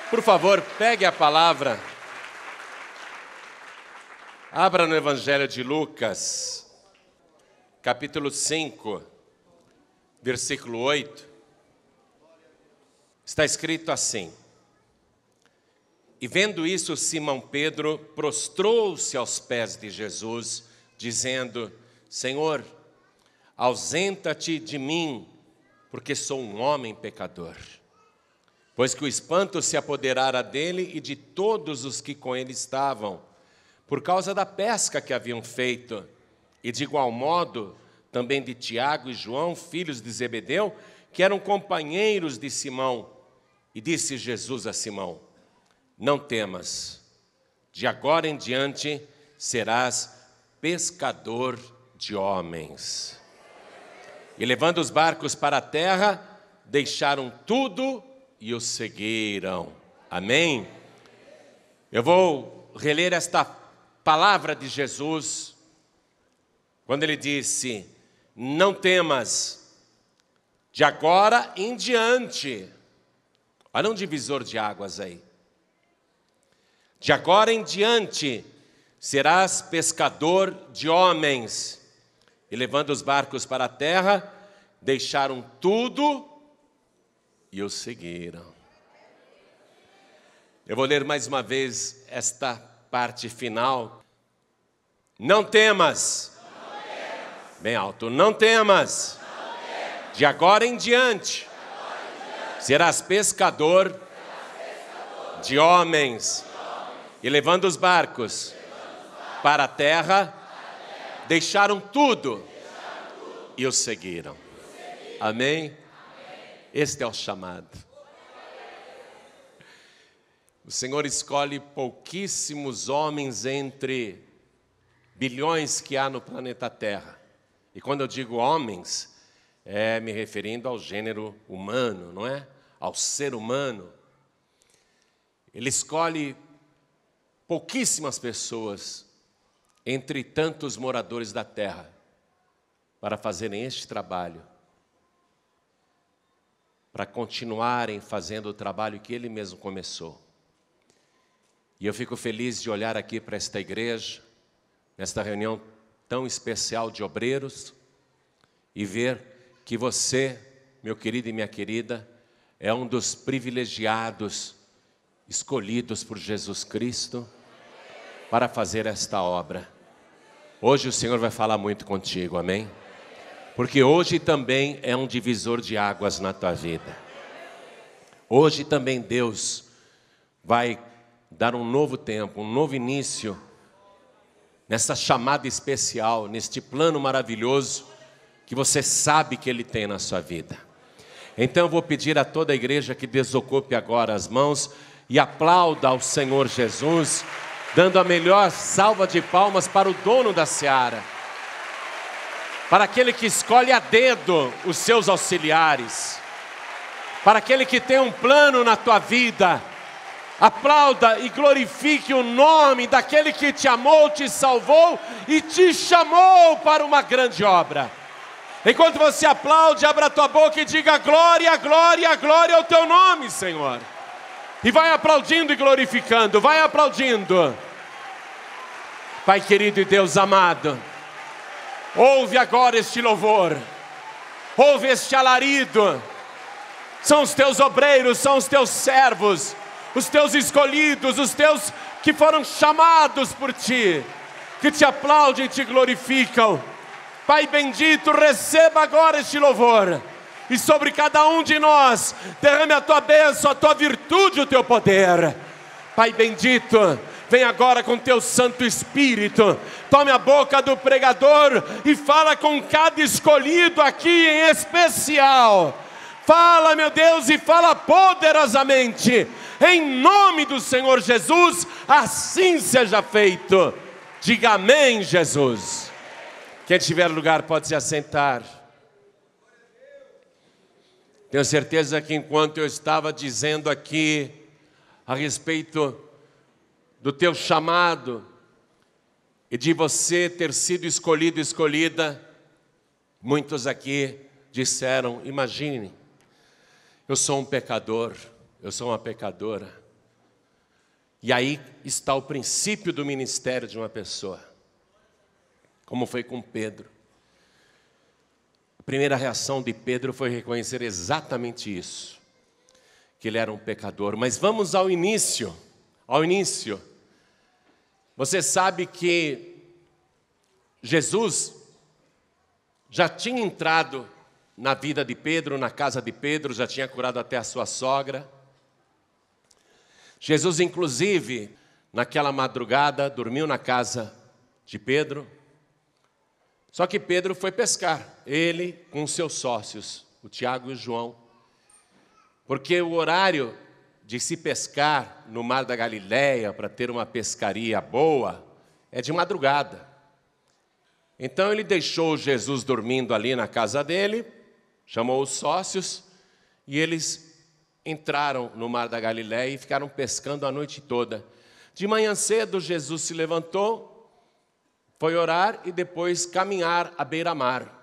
Por favor, pegue a palavra. Abra no Evangelho de Lucas, capítulo 5, versículo 8. Está escrito assim: E vendo isso, Simão Pedro prostrou-se aos pés de Jesus, dizendo: Senhor, ausenta-te de mim, porque sou um homem pecador. Pois que o espanto se apoderara dele e de todos os que com ele estavam, por causa da pesca que haviam feito, e de igual modo também de Tiago e João, filhos de Zebedeu, que eram companheiros de Simão. E disse Jesus a Simão: Não temas, de agora em diante serás pescador de homens. E levando os barcos para a terra, deixaram tudo e os seguiram. Amém? Eu vou reler esta palavra de Jesus, quando ele disse: Não temas, de agora em diante. Olha um divisor de águas aí. De agora em diante serás pescador de homens. E levando os barcos para a terra, deixaram tudo e os seguiram. Eu vou ler mais uma vez esta parte final. Não temas. Bem alto. Não temas. De agora em diante serás pescador de homens. E levando os barcos para a terra, deixaram tudo e os seguiram. Amém? Este é o chamado. O Senhor escolhe pouquíssimos homens entre bilhões que há no planeta Terra. E quando eu digo homens, é me referindo ao gênero humano, não é? Ao ser humano. Ele escolhe pouquíssimas pessoas entre tantos moradores da terra para fazerem este trabalho, para continuarem fazendo o trabalho que Ele mesmo começou. E eu fico feliz de olhar aqui para esta igreja, nesta reunião tão especial de obreiros, e ver que você, meu querido e minha querida, é um dos privilegiados, escolhidos por Jesus Cristo, para fazer esta obra. Hoje o Senhor vai falar muito contigo, amém? Porque hoje também é um divisor de águas na tua vida. Hoje também Deus vai dar um novo tempo, um novo início, nessa chamada especial, neste plano maravilhoso, que você sabe que Ele tem na sua vida. Então eu vou pedir a toda a igreja que desocupe agora as mãos e aplauda ao Senhor Jesus, dando a melhor salva de palmas para o dono da seara, para aquele que escolhe a dedo os seus auxiliares, para aquele que tem um plano na tua vida. Aplauda e glorifique o nome daquele que te amou, te salvou e te chamou para uma grande obra. Enquanto você aplaude, abra a tua boca e diga: glória, glória, glória ao teu nome, Senhor. E vai aplaudindo e glorificando, vai aplaudindo. Pai querido e Deus amado, ouve agora este louvor, ouve este alarido. São os teus obreiros, são os teus servos, os teus escolhidos, os teus que foram chamados por ti, que te aplaudem e te glorificam. Pai bendito, receba agora este louvor, e sobre cada um de nós derrame a tua bênção, a tua virtude, o teu poder. Pai bendito, vem agora com teu Santo Espírito, tome a boca do pregador e fala com cada escolhido aqui em especial. Fala, meu Deus, e fala poderosamente, em nome do Senhor Jesus, assim seja feito. Diga amém, Jesus. Quem tiver lugar pode se assentar. Tenho certeza que enquanto eu estava dizendo aqui a respeito do teu chamado e de você ter sido escolhido, escolhida, muitos aqui disseram: imagine, eu sou um pecador, eu sou uma pecadora, E aí está o princípio do ministério de uma pessoa, como foi com Pedro. A primeira reação de Pedro foi reconhecer exatamente isso, que ele era um pecador. Mas vamos ao início. Ao início. Você sabe que Jesus já tinha entrado na vida de Pedro, na casa de Pedro, já tinha curado até a sua sogra. Jesus, inclusive, naquela madrugada, dormiu na casa de Pedro. Só que Pedro foi pescar, ele com seus sócios, o Tiago e o João. Porque o horário de se pescar no mar da Galileia, para ter uma pescaria boa, é de madrugada. Então ele deixou Jesus dormindo ali na casa dele, chamou os sócios, e eles entraram no mar da Galileia e ficaram pescando a noite toda. De manhã cedo, Jesus se levantou, foi orar e depois caminhar à beira-mar.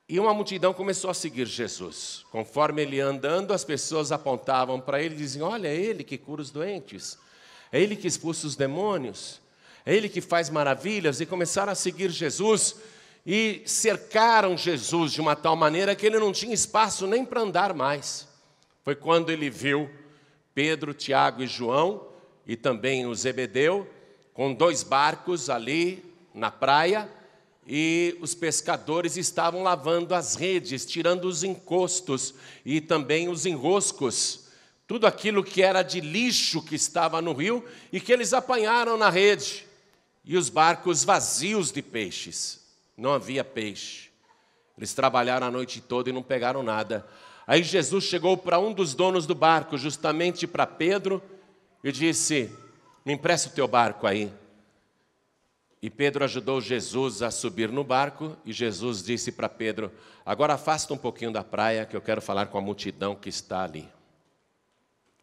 E uma multidão começou a seguir Jesus. Conforme ele ia andando, as pessoas apontavam para ele e diziam: olha, é ele que cura os doentes, é ele que expulsa os demônios, é ele que faz maravilhas. E começaram a seguir Jesus e cercaram Jesus de uma tal maneira que ele não tinha espaço nem para andar mais. Foi quando ele viu Pedro, Tiago e João, e também o Zebedeu, com 2 barcos ali na praia, e os pescadores estavam lavando as redes, tirando os encostos e também os enroscos, tudo aquilo que era de lixo que estava no rio e que eles apanharam na rede, e os barcos vazios de peixes, não havia peixe. Eles trabalharam a noite toda e não pegaram nada. Aí Jesus chegou para um dos donos do barco, justamente para Pedro, e disse: me empresta o teu barco aí. E Pedro ajudou Jesus a subir no barco, e Jesus disse para Pedro: agora afasta um pouquinho da praia, que eu quero falar com a multidão que está ali.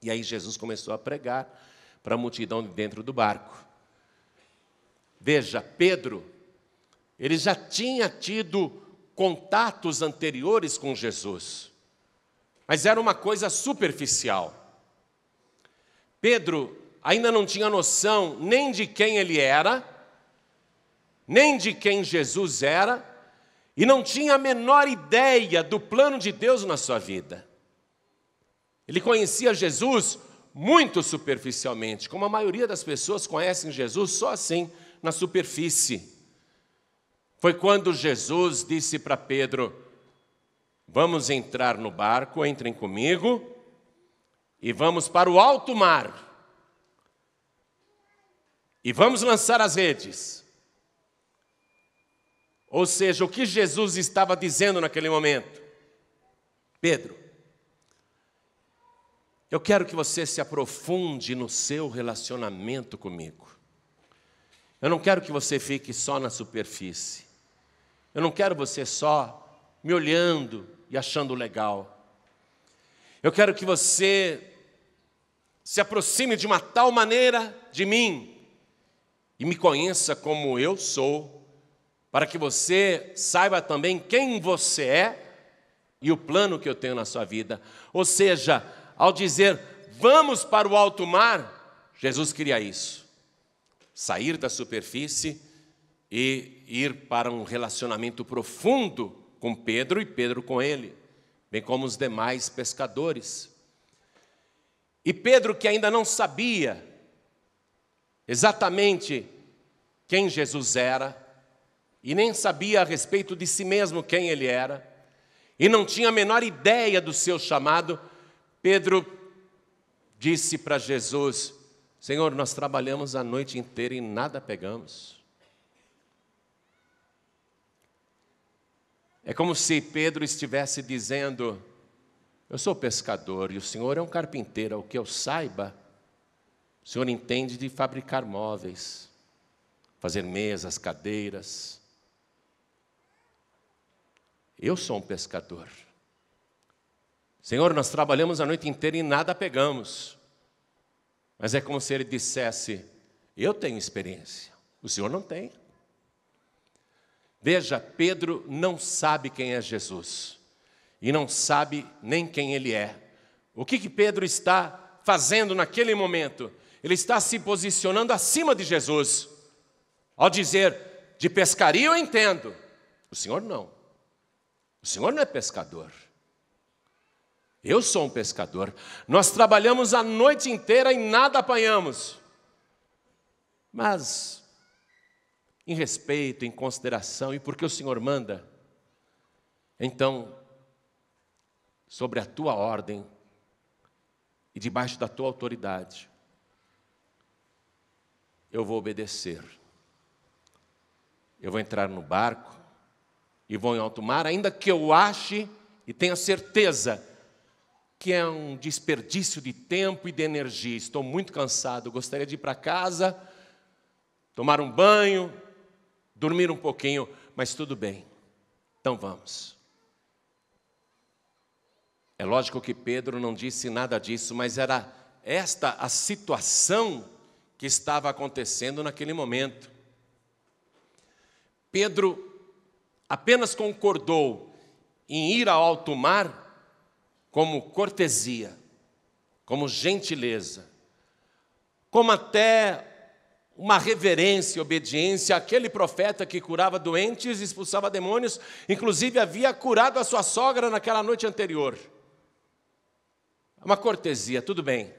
E aí Jesus começou a pregar para a multidão dentro do barco. Veja, Pedro, ele já tinha tido contatos anteriores com Jesus, mas era uma coisa superficial. Pedro ainda não tinha noção nem de quem ele era, nem de quem Jesus era, e não tinha a menor ideia do plano de Deus na sua vida. Ele conhecia Jesus muito superficialmente, como a maioria das pessoas conhecem Jesus só assim, na superfície. Foi quando Jesus disse para Pedro: vamos entrar no barco, entrem comigo, e vamos para o alto mar, e vamos lançar as redes. Ou seja, o que Jesus estava dizendo naquele momento: Pedro, eu quero que você se aprofunde no seu relacionamento comigo. Eu não quero que você fique só na superfície. Eu não quero você só me olhando e achando legal. Eu quero que você se aproxime de uma tal maneira de mim e me conheça como eu sou, para que você saiba também quem você é e o plano que eu tenho na sua vida. Ou seja, ao dizer, vamos para o alto mar, Jesus queria isso. Sair da superfície e ir para um relacionamento profundo com Pedro e Pedro com ele, bem como os demais pescadores. E Pedro, que ainda não sabia exatamente quem Jesus era, e nem sabia a respeito de si mesmo quem ele era, e não tinha a menor ideia do seu chamado, Pedro disse para Jesus: Senhor, nós trabalhamos a noite inteira e nada pegamos. É como se Pedro estivesse dizendo: eu sou pescador e o Senhor é um carpinteiro, ao que eu saiba, o Senhor entende de fabricar móveis, fazer mesas, cadeiras. Eu sou um pescador. Senhor, nós trabalhamos a noite inteira e nada pegamos. Mas é como se ele dissesse: eu tenho experiência, o Senhor não tem. Veja, Pedro não sabe quem é Jesus, e não sabe nem quem ele é. O que Pedro está fazendo naquele momento? Ele está se posicionando acima de Jesus. Ao dizer, de pescaria eu entendo. O Senhor não. O Senhor não é pescador. Eu sou um pescador. Nós trabalhamos a noite inteira e nada apanhamos. Mas, em respeito, em consideração, e porque o Senhor manda, então, sobre a tua ordem e debaixo da tua autoridade, eu vou obedecer. Eu vou entrar no barco e vou em alto mar, ainda que eu ache e tenha certeza que é um desperdício de tempo e de energia. Estou muito cansado, gostaria de ir para casa, tomar um banho, dormir um pouquinho, mas tudo bem, então vamos. É lógico que Pedro não disse nada disso, mas era esta a situação que estava acontecendo naquele momento. Pedro apenas concordou em ir ao alto mar como cortesia, como gentileza, como até uma reverência e obediência àquele profeta que curava doentes e expulsava demônios, inclusive havia curado a sua sogra naquela noite anterior. Uma cortesia, tudo bem,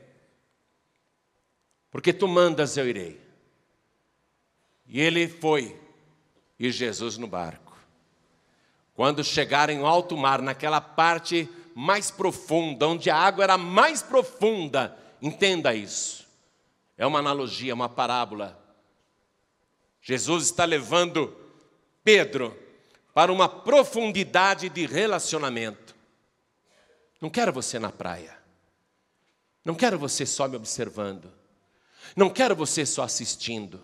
porque tu mandas, eu irei. E ele foi, e Jesus no barco. Quando chegaram em alto mar, naquela parte mais profunda, onde a água era mais profunda, entenda isso. É uma analogia, uma parábola. Jesus está levando Pedro para uma profundidade de relacionamento. Não quero você na praia. Não quero você só me observando. Não quero você só assistindo.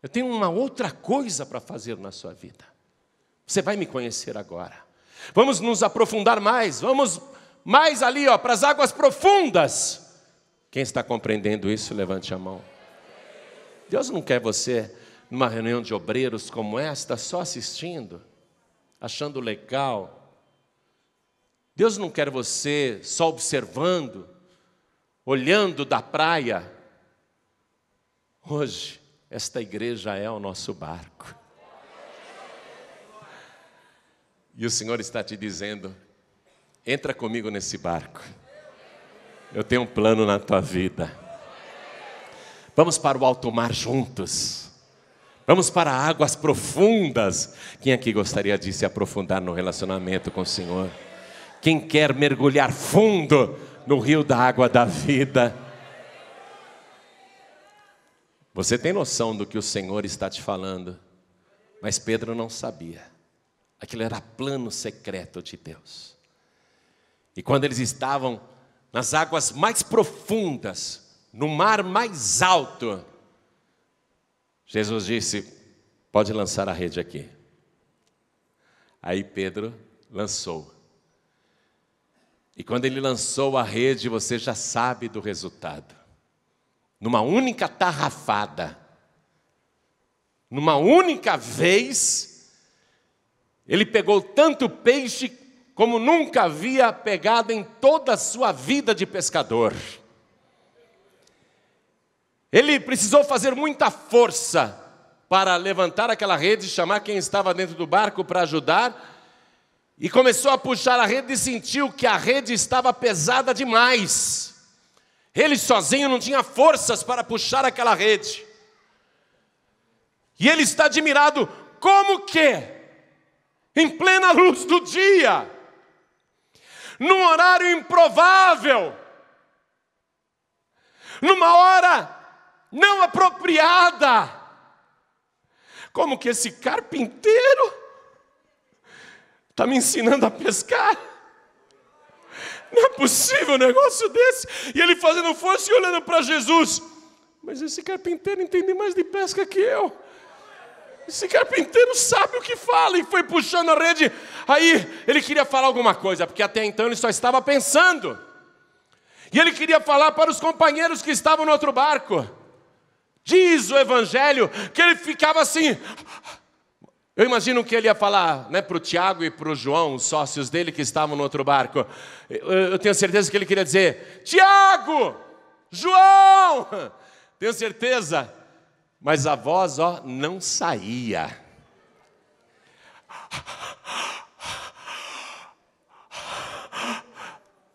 Eu tenho uma outra coisa para fazer na sua vida. Você vai me conhecer agora. Vamos nos aprofundar mais. Vamos mais ali, para as águas profundas. Quem está compreendendo isso, levante a mão. Deus não quer você numa reunião de obreiros como esta, só assistindo, achando legal. Deus não quer você só observando, olhando da praia. Hoje, esta igreja é o nosso barco. E o Senhor está te dizendo, entra comigo nesse barco. Eu tenho um plano na tua vida. Vamos para o alto mar juntos. Vamos para águas profundas. Quem aqui gostaria de se aprofundar no relacionamento com o Senhor? Quem quer mergulhar fundo no rio da água da vida? Você tem noção do que o Senhor está te falando? Mas Pedro não sabia. Aquilo era plano secreto de Deus. E quando eles estavam nas águas mais profundas, no mar mais alto, Jesus disse, pode lançar a rede aqui. Aí Pedro lançou. E quando ele lançou a rede, você já sabe do resultado. Numa única tarrafada, numa única vez, ele pegou tanto peixe como nunca havia pegado em toda a sua vida de pescador. Ele precisou fazer muita força para levantar aquela rede, chamar quem estava dentro do barco para ajudar, e começou a puxar a rede e sentiu que a rede estava pesada demais. Ele sozinho não tinha forças para puxar aquela rede. E ele está admirado, como que, em plena luz do dia, num horário improvável, numa hora não apropriada, como que esse carpinteiro está me ensinando a pescar? Não é possível um negócio desse. E ele fazendo força e olhando para Jesus. Mas esse carpinteiro entende mais de pesca que eu. Esse carpinteiro sabe o que fala. E foi puxando a rede. Aí ele queria falar alguma coisa, porque até então ele só estava pensando. E ele queria falar para os companheiros que estavam no outro barco. Diz o Evangelho que ele ficava assim. Eu imagino que ele ia falar, para o Tiago e para o João, os sócios dele que estavam no outro barco. Eu tenho certeza que ele queria dizer, Tiago, João! Tenho certeza. Mas a voz, não saía.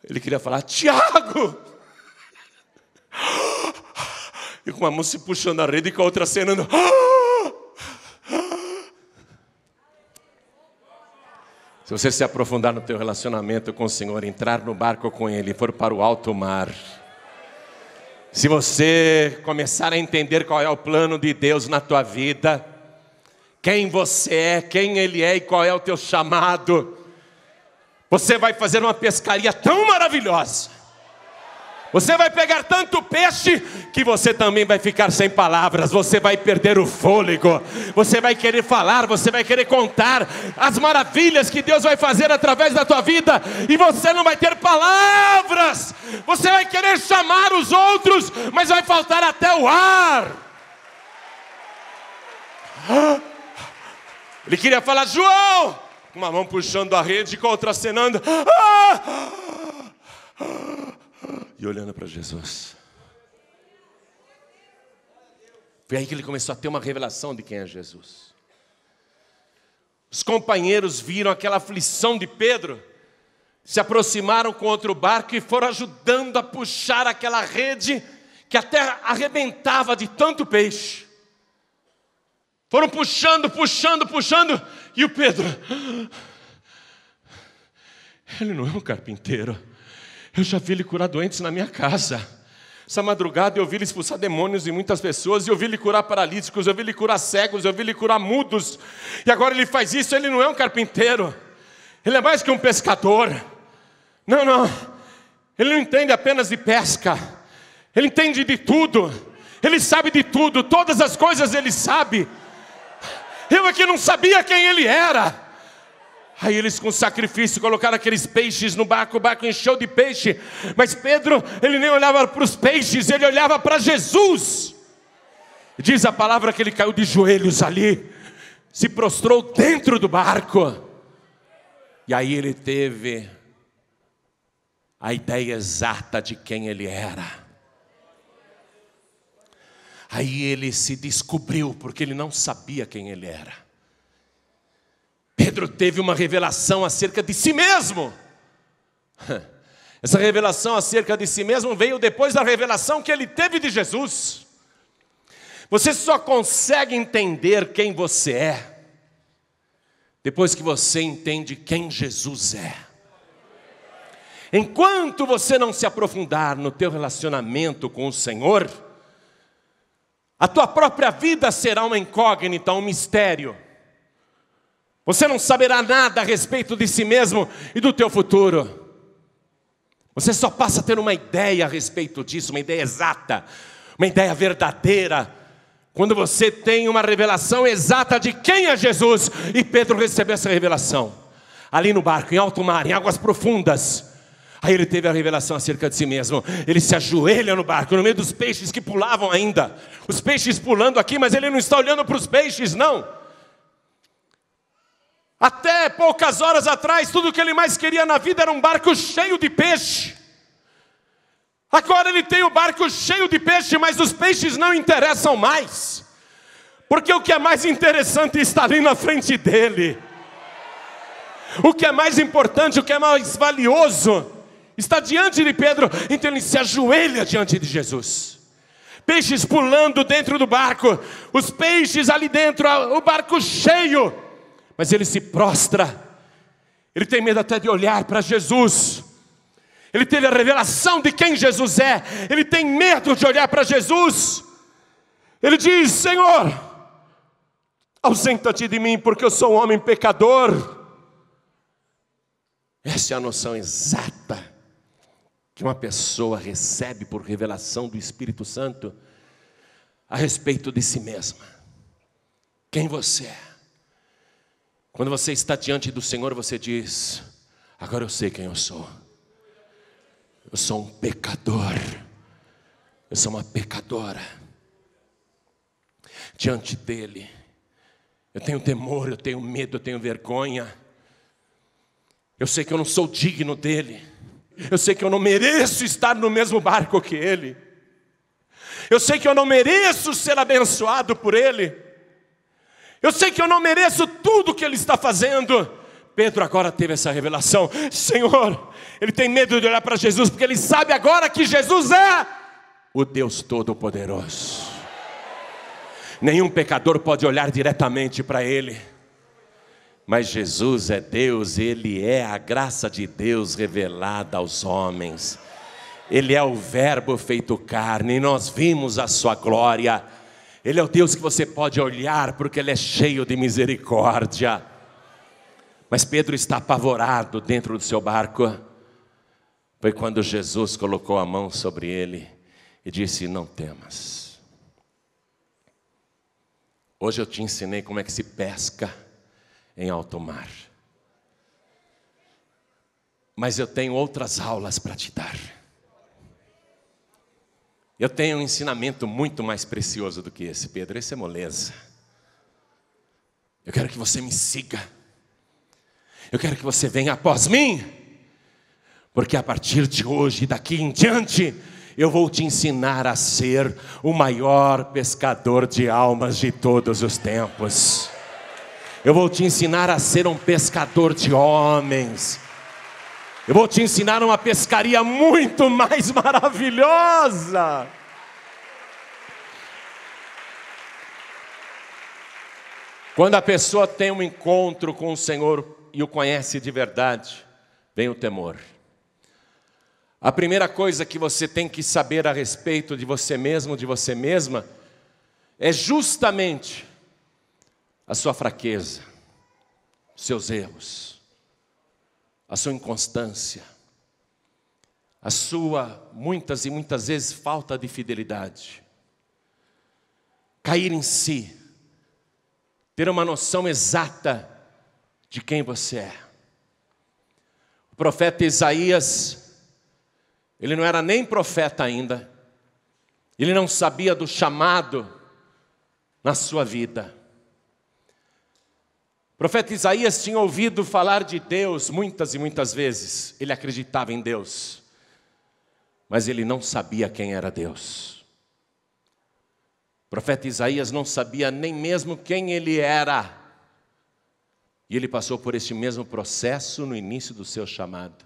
Ele queria falar, Tiago! E com uma mão se puxando a rede e com a outra acenando. Se você se aprofundar no teu relacionamento com o Senhor, entrar no barco com Ele e for para o alto mar, se você começar a entender qual é o plano de Deus na tua vida, quem você é, quem Ele é e qual é o teu chamado, você vai fazer uma pescaria tão maravilhosa. Você vai pegar tanto peixe que você também vai ficar sem palavras. Você vai perder o fôlego. Você vai querer falar, você vai querer contar as maravilhas que Deus vai fazer através da tua vida. E você não vai ter palavras. Você vai querer chamar os outros, mas vai faltar até o ar. Ele queria falar, João! Com uma mão puxando a rede, com a outra acenando. E olhando para Jesus. Foi aí que ele começou a ter uma revelação de quem é Jesus. Os companheiros viram aquela aflição de Pedro, se aproximaram com outro barco e foram ajudando a puxar aquela rede que até arrebentava de tanto peixe. Foram puxando, e o Pedro, ele não é um carpinteiro. Eu já vi ele curar doentes na minha casa. Essa madrugada eu vi ele expulsar demônios em muitas pessoas. Eu vi ele curar paralíticos, eu vi ele curar cegos, eu vi ele curar mudos. E agora ele faz isso, ele não é um carpinteiro. Ele é mais que um pescador. Não. Ele não entende apenas de pesca. Ele entende de tudo. Ele sabe de tudo, todas as coisas ele sabe. Eu aqui não sabia quem ele era. Aí eles com sacrifício colocaram aqueles peixes no barco, o barco encheu de peixe. Mas Pedro, ele nem olhava para os peixes, ele olhava para Jesus. Diz a palavra que ele caiu de joelhos ali, se prostrou dentro do barco. E aí ele teve a ideia exata de quem ele era. Aí ele se descobriu, porque ele não sabia quem ele era. Pedro teve uma revelação acerca de si mesmo. Essa revelação acerca de si mesmo veio depois da revelação que ele teve de Jesus. Você só consegue entender quem você é depois que você entende quem Jesus é. Enquanto você não se aprofundar no teu relacionamento com o Senhor, a tua própria vida será uma incógnita, um mistério. Você não saberá nada a respeito de si mesmo e do teu futuro. Você só passa a ter uma ideia a respeito disso, uma ideia exata, uma ideia verdadeira, quando você tem uma revelação exata de quem é Jesus. E Pedro recebeu essa revelação, ali no barco, em alto mar, em águas profundas. Aí ele teve a revelação acerca de si mesmo. Ele se ajoelha no barco, no meio dos peixes que pulavam ainda. Os peixes pulando aqui, mas ele não está olhando para os peixes, não. Até poucas horas atrás, tudo que ele mais queria na vida era um barco cheio de peixe. Agora ele tem o barco cheio de peixe, mas os peixes não interessam mais. Porque o que é mais interessante está ali na frente dele. O que é mais importante, o que é mais valioso, está diante de Pedro. Então ele se ajoelha diante de Jesus. Peixes pulando dentro do barco, os peixes ali dentro, o barco cheio. Mas ele se prostra. Ele tem medo até de olhar para Jesus. Ele teve a revelação de quem Jesus é. Ele tem medo de olhar para Jesus. Ele diz: Senhor, ausenta-te de mim, porque eu sou um homem pecador. Essa é a noção exata que uma pessoa recebe por revelação do Espírito Santo a respeito de si mesma. Quem você é. Quando você está diante do Senhor, você diz: agora eu sei quem eu sou. Eu sou um pecador. Eu sou uma pecadora. Diante dele, eu tenho temor, eu tenho medo, eu tenho vergonha. Eu sei que eu não sou digno dele. Eu sei que eu não mereço estar no mesmo barco que ele. Eu sei que eu não mereço ser abençoado por Ele. Eu sei que eu não mereço tudo que Ele está fazendo. Pedro agora teve essa revelação. Senhor, ele tem medo de olhar para Jesus, porque ele sabe agora que Jesus é o Deus Todo-Poderoso. Nenhum pecador pode olhar diretamente para Ele. Mas Jesus é Deus, Ele é a graça de Deus revelada aos homens. Ele é o verbo feito carne, e nós vimos a sua glória. Ele é o Deus que você pode olhar, porque Ele é cheio de misericórdia. Mas Pedro está apavorado dentro do seu barco. Foi quando Jesus colocou a mão sobre ele e disse: não temas. Hoje eu te ensinei como é que se pesca em alto mar. Mas eu tenho outras aulas para te dar. Eu tenho um ensinamento muito mais precioso do que esse, Pedro. Esse é moleza. Eu quero que você me siga. Eu quero que você venha após mim. Porque a partir de hoje, daqui em diante, eu vou te ensinar a ser o maior pescador de almas de todos os tempos. Eu vou te ensinar a ser um pescador de homens. Eu vou te ensinar uma pescaria muito mais maravilhosa. Quando a pessoa tem um encontro com o Senhor e o conhece de verdade, vem o temor. A primeira coisa que você tem que saber a respeito de você mesmo, de você mesma, é justamente a sua fraqueza, os seus erros, a sua inconstância, a sua muitas e muitas vezes falta de fidelidade. Cair em si, ter uma noção exata de quem você é. O profeta Isaías, ele não era nem profeta ainda, ele não sabia do chamado na sua vida. O profeta Isaías tinha ouvido falar de Deus muitas e muitas vezes. Ele acreditava em Deus, mas ele não sabia quem era Deus. O profeta Isaías não sabia nem mesmo quem ele era. E ele passou por este mesmo processo no início do seu chamado.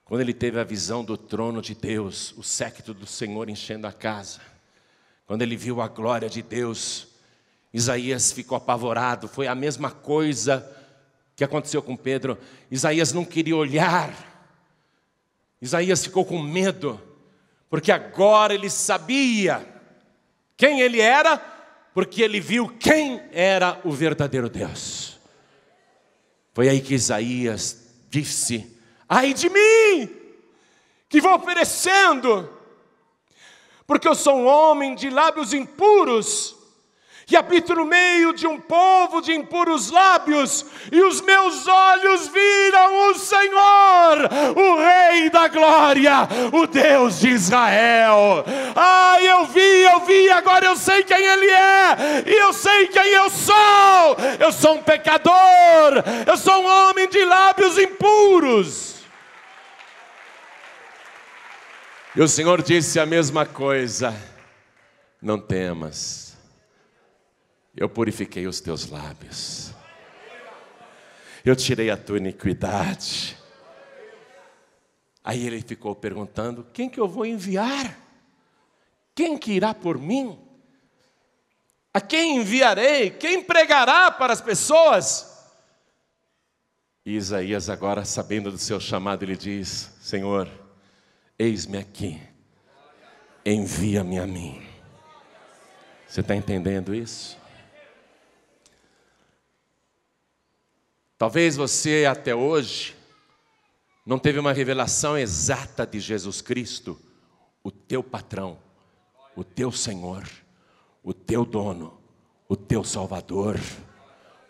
Quando ele teve a visão do trono de Deus, o séquito do Senhor enchendo a casa, quando ele viu a glória de Deus, Isaías ficou apavorado. Foi a mesma coisa que aconteceu com Pedro. Isaías não queria olhar. Isaías ficou com medo, porque agora ele sabia quem ele era, porque ele viu quem era o verdadeiro Deus. Foi aí que Isaías disse: ai de mim, que vou perecendo, porque eu sou um homem de lábios impuros, e habito no meio de um povo de impuros lábios, e os meus olhos viram o Senhor, o Rei da Glória, o Deus de Israel. Eu vi, agora eu sei quem Ele é, e eu sei quem eu sou. Eu sou um pecador, eu sou um homem de lábios impuros. E o Senhor disse a mesma coisa: não temas, eu purifiquei os teus lábios, eu tirei a tua iniquidade. Aí ele ficou perguntando: quem que eu vou enviar? Quem que irá por mim? A quem enviarei? Quem pregará para as pessoas? E Isaías, agora sabendo do seu chamado, ele diz: Senhor, eis-me aqui, envia-me a mim. Você está entendendo isso? Talvez você até hoje não teve uma revelação exata de Jesus Cristo, o teu patrão, o teu Senhor, o teu dono, o teu Salvador,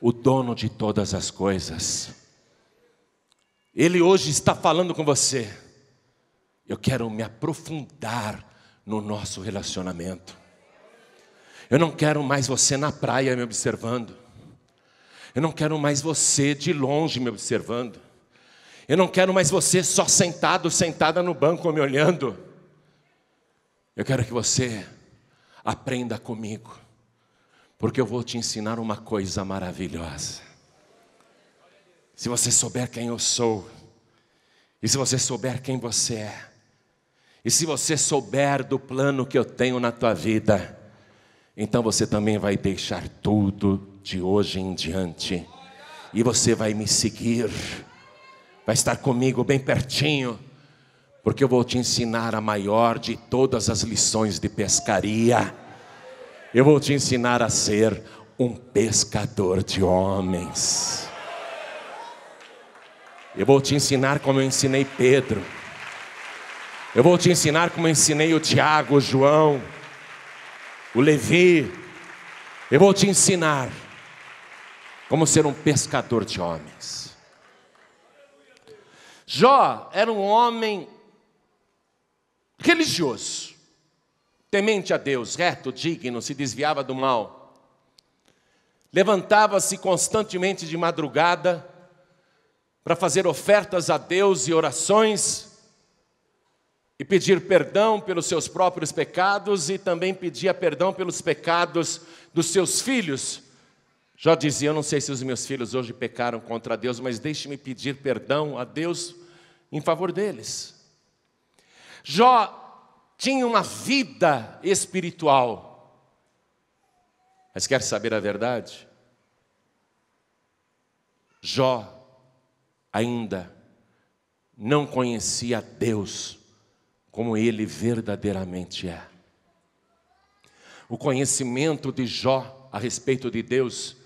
o dono de todas as coisas. Ele hoje está falando com você. Eu quero me aprofundar no nosso relacionamento. Eu não quero mais você na praia me observando. Eu não quero mais você de longe me observando. Eu não quero mais você só sentada no banco me olhando. Eu quero que você aprenda comigo, porque eu vou te ensinar uma coisa maravilhosa. Se você souber quem eu sou, e se você souber quem você é, e se você souber do plano que eu tenho na tua vida, então você também vai deixar tudo de hoje em diante, e você vai me seguir, vai estar comigo bem pertinho, porque eu vou te ensinar a maior de todas as lições de pescaria. Eu vou te ensinar a ser um pescador de homens. Eu vou te ensinar como eu ensinei Pedro. Eu vou te ensinar como eu ensinei o Tiago, o João, o Levi. Eu vou te ensinar como ser um pescador de homens. Jó era um homem religioso, temente a Deus, reto, digno, se desviava do mal. Levantava-se constantemente de madrugada para fazer ofertas a Deus e orações, e pedir perdão pelos seus próprios pecados, e também pedia perdão pelos pecados dos seus filhos. Jó dizia: eu não sei se os meus filhos hoje pecaram contra Deus, mas deixe-me pedir perdão a Deus em favor deles. Jó tinha uma vida espiritual, mas quer saber a verdade? Jó ainda não conhecia Deus como Ele verdadeiramente é. O conhecimento de Jó a respeito de Deus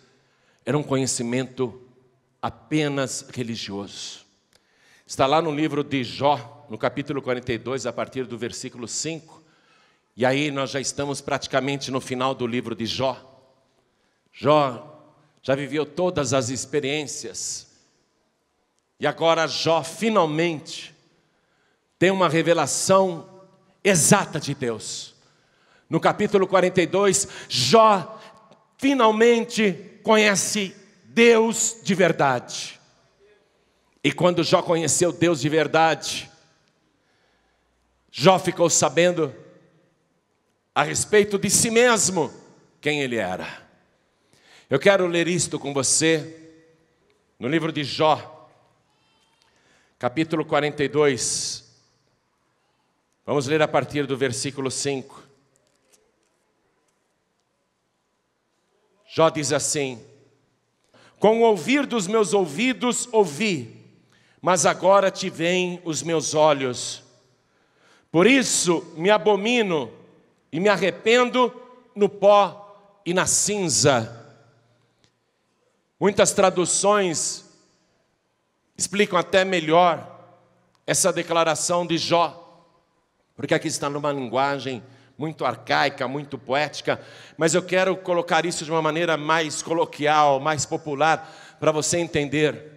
era um conhecimento apenas religioso. Está lá no livro de Jó, no capítulo 42, a partir do versículo 5. E aí nós já estamos praticamente no final do livro de Jó. Jó já viveu todas as experiências. E agora Jó finalmente tem uma revelação exata de Deus. No capítulo 42, Jó finalmente conhece Deus de verdade. E quando Jó conheceu Deus de verdade, Jó ficou sabendo a respeito de si mesmo quem ele era. Eu quero ler isto com você no livro de Jó, capítulo 42. Vamos ler a partir do versículo 5. Jó diz assim: com o ouvir dos meus ouvidos ouvi, mas agora te veem os meus olhos. Por isso me abomino e me arrependo no pó e na cinza. Muitas traduções explicam até melhor essa declaração de Jó, porque aqui está numa linguagem muito arcaica, muito poética, mas eu quero colocar isso de uma maneira mais coloquial, mais popular, para você entender.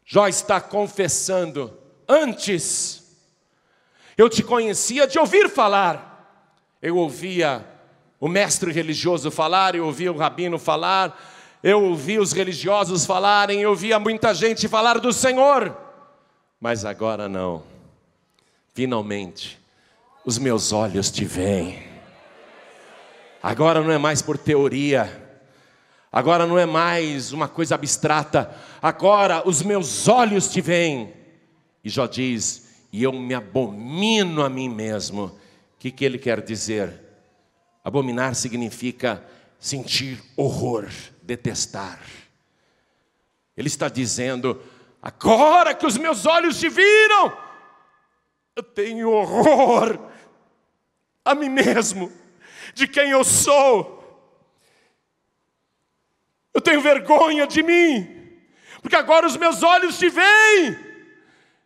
Jó está confessando: antes eu te conhecia de ouvir falar. Eu ouvia o mestre religioso falar, eu ouvia o rabino falar, eu ouvia os religiosos falarem, eu ouvia muita gente falar do Senhor, mas agora não. Finalmente os meus olhos te veem. Agora não é mais por teoria, agora não é mais uma coisa abstrata, agora os meus olhos te veem. E Jó diz: e eu me abomino a mim mesmo. O que ele quer dizer? Abominar significa sentir horror, detestar. Ele está dizendo: agora que os meus olhos te viram, eu tenho horror a mim mesmo, de quem eu sou. Eu tenho vergonha de mim, porque agora os meus olhos te veem.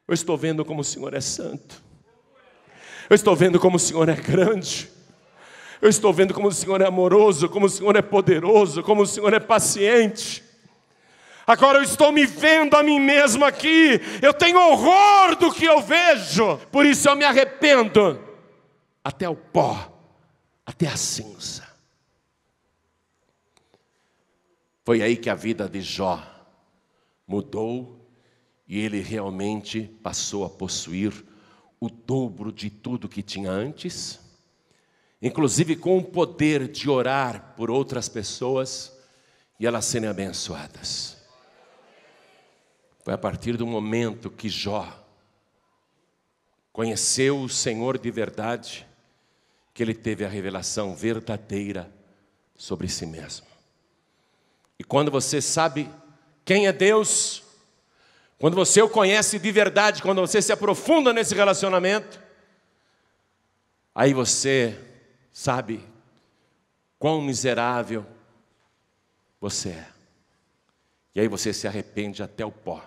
Eu estou vendo como o Senhor é santo. Eu estou vendo como o Senhor é grande. Eu estou vendo como o Senhor é amoroso, como o Senhor é poderoso, como o Senhor é paciente. Agora eu estou me vendo a mim mesmo aqui. Eu tenho horror do que eu vejo. Por isso eu me arrependo até o pó, até a cinza. Foi aí que a vida de Jó mudou e ele realmente passou a possuir o dobro de tudo que tinha antes, inclusive com o poder de orar por outras pessoas e elas serem abençoadas. Foi a partir do momento que Jó conheceu o Senhor de verdade, que ele teve a revelação verdadeira sobre si mesmo. E quando você sabe quem é Deus, quando você o conhece de verdade, quando você se aprofunda nesse relacionamento, aí você sabe quão miserável você é. E aí você se arrepende até o pó.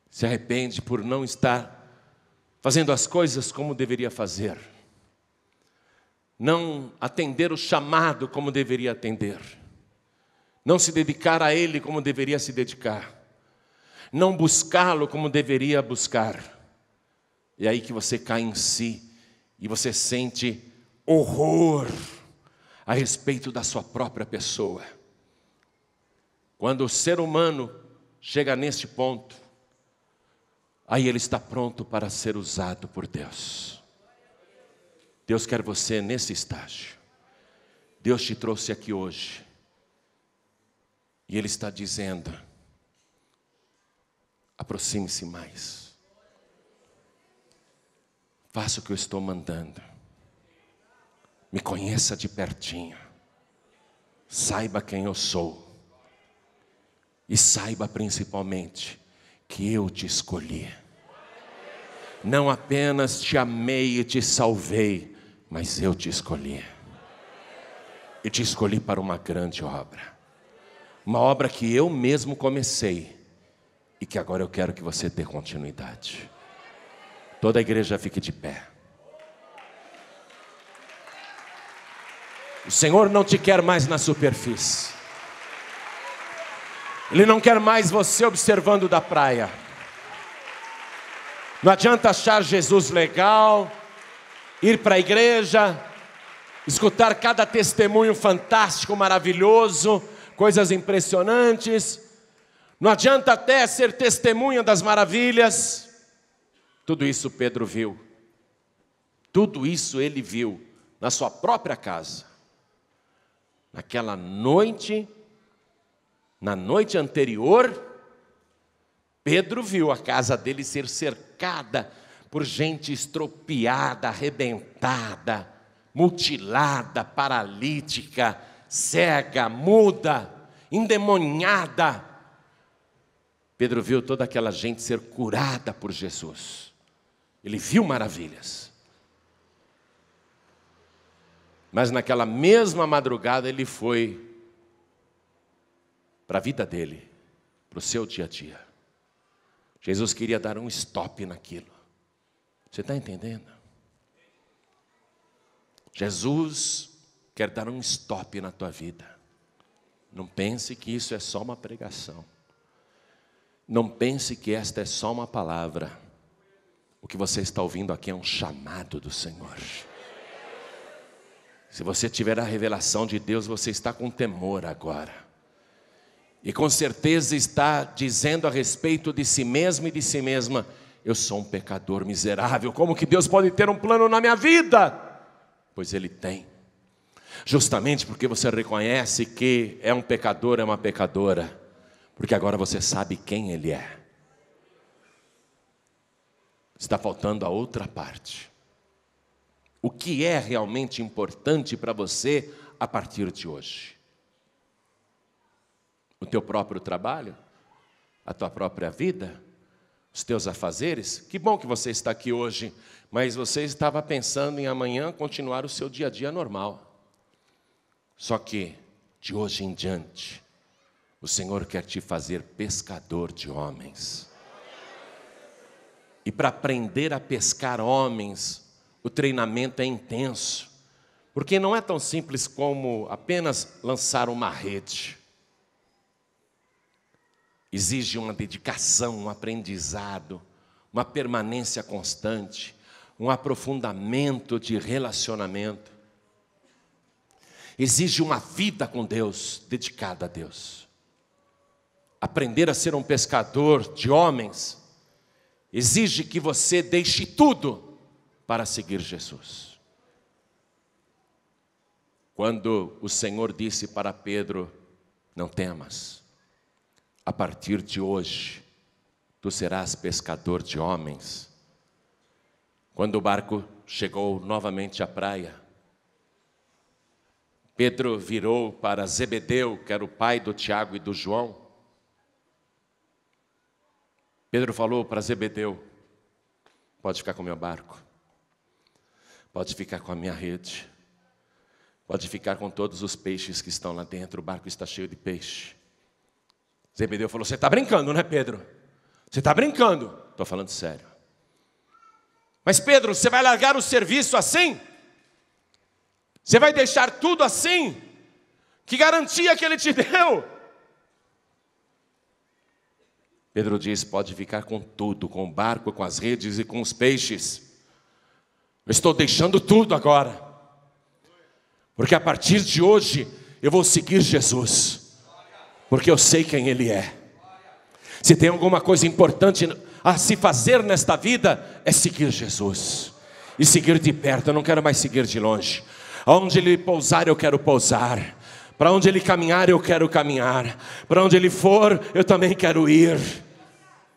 Se arrepende por não estar fazendo as coisas como deveria fazer. Não atender o chamado como deveria atender. Não se dedicar a Ele como deveria se dedicar. Não buscá-lo como deveria buscar. É aí que você cai em si e você sente horror a respeito da sua própria pessoa. Quando o ser humano chega neste ponto, aí ele está pronto para ser usado por Deus. Deus quer você nesse estágio. Deus te trouxe aqui hoje. E Ele está dizendo: aproxime-se mais. Faça o que eu estou mandando. Me conheça de pertinho. Saiba quem eu sou. E saiba principalmente que eu te escolhi. Não apenas te amei e te salvei, mas eu te escolhi. E te escolhi para uma grande obra. Uma obra que eu mesmo comecei e que agora eu quero que você dê continuidade. Toda a igreja fique de pé. O Senhor não te quer mais na superfície. Ele não quer mais você observando da praia. Não adianta achar Jesus legal, ir para a igreja, escutar cada testemunho fantástico, maravilhoso, coisas impressionantes. Não adianta até ser testemunha das maravilhas. Tudo isso Pedro viu. Tudo isso ele viu na sua própria casa. Naquela noite, na noite anterior, Pedro viu a casa dele ser cercada por gente estropiada, arrebentada, mutilada, paralítica, cega, muda, endemoniada. Pedro viu toda aquela gente ser curada por Jesus. Ele viu maravilhas. Mas naquela mesma madrugada ele foi para a vida dele, para o seu dia a dia. Jesus queria dar um stop naquilo. Você está entendendo? Jesus quer dar um stop na tua vida. Não pense que isso é só uma pregação. Não pense que esta é só uma palavra. O que você está ouvindo aqui é um chamado do Senhor. Se você tiver a revelação de Deus, você está com temor agora. E com certeza está dizendo a respeito de si mesmo e de si mesma: eu sou um pecador miserável, como que Deus pode ter um plano na minha vida? Pois Ele tem. Justamente porque você reconhece que é um pecador, é uma pecadora. Porque agora você sabe quem Ele é. Está faltando a outra parte. O que é realmente importante para você a partir de hoje? O teu próprio trabalho? A tua própria vida? Os teus afazeres? Que bom que você está aqui hoje, mas você estava pensando em amanhã continuar o seu dia a dia normal. Só que, de hoje em diante, o Senhor quer te fazer pescador de homens. E para aprender a pescar homens, o treinamento é intenso. Porque não é tão simples como apenas lançar uma rede. Exige uma dedicação, um aprendizado, uma permanência constante, um aprofundamento de relacionamento. Exige uma vida com Deus, dedicada a Deus. Aprender a ser um pescador de homens exige que você deixe tudo para seguir Jesus. Quando o Senhor disse para Pedro: não temas, a partir de hoje tu serás pescador de homens. Quando o barco chegou novamente à praia, Pedro virou para Zebedeu, que era o pai do Tiago e do João. Pedro falou para Zebedeu: pode ficar com o meu barco, pode ficar com a minha rede, pode ficar com todos os peixes que estão lá dentro, o barco está cheio de peixe. Zebedeu falou: você está brincando, né, Pedro? Você está brincando? Estou falando sério. Mas Pedro, você vai largar o serviço assim? Você vai deixar tudo assim? Que garantia que ele te deu? Pedro diz: pode ficar com tudo, com o barco, com as redes e com os peixes. Eu estou deixando tudo agora, porque a partir de hoje eu vou seguir Jesus, porque eu sei quem Ele é. Se tem alguma coisa importante a se fazer nesta vida, é seguir Jesus, e seguir de perto. Eu não quero mais seguir de longe. Aonde Ele pousar, eu quero pousar. Para onde Ele caminhar, eu quero caminhar. Para onde Ele for, eu também quero ir.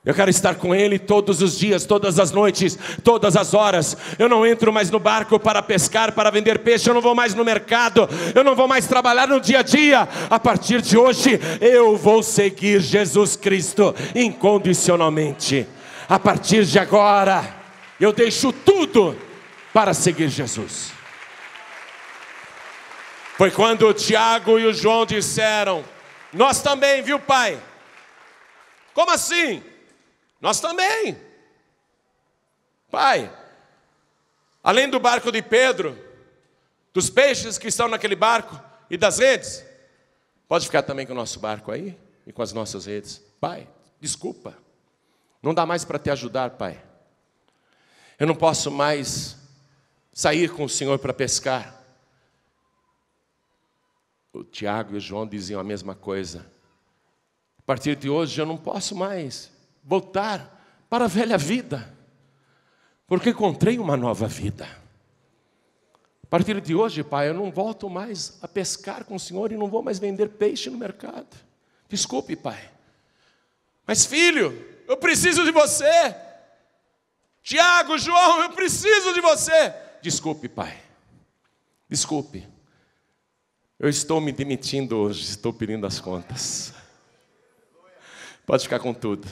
Eu quero estar com Ele todos os dias, todas as noites, todas as horas. Eu não entro mais no barco para pescar, para vender peixe. Eu não vou mais no mercado. Eu não vou mais trabalhar no dia a dia. A partir de hoje, eu vou seguir Jesus Cristo incondicionalmente. A partir de agora, eu deixo tudo para seguir Jesus. Foi quando o Tiago e o João disseram: nós também, viu, pai? Como assim? Nós também. Pai, além do barco de Pedro, dos peixes que estão naquele barco e das redes, pode ficar também com o nosso barco aí e com as nossas redes. Pai, desculpa, não dá mais para te ajudar, pai. Eu não posso mais sair com o Senhor para pescar. O Tiago e o João diziam a mesma coisa. A partir de hoje eu não posso mais voltar para a velha vida, porque encontrei uma nova vida. A partir de hoje, pai, eu não volto mais a pescar com o Senhor e não vou mais vender peixe no mercado. Desculpe, pai. Mas filho, eu preciso de você. Tiago, João, eu preciso de você. Desculpe, pai. Desculpe. Eu estou me demitindo hoje, estou pedindo as contas. Pode ficar com tudo.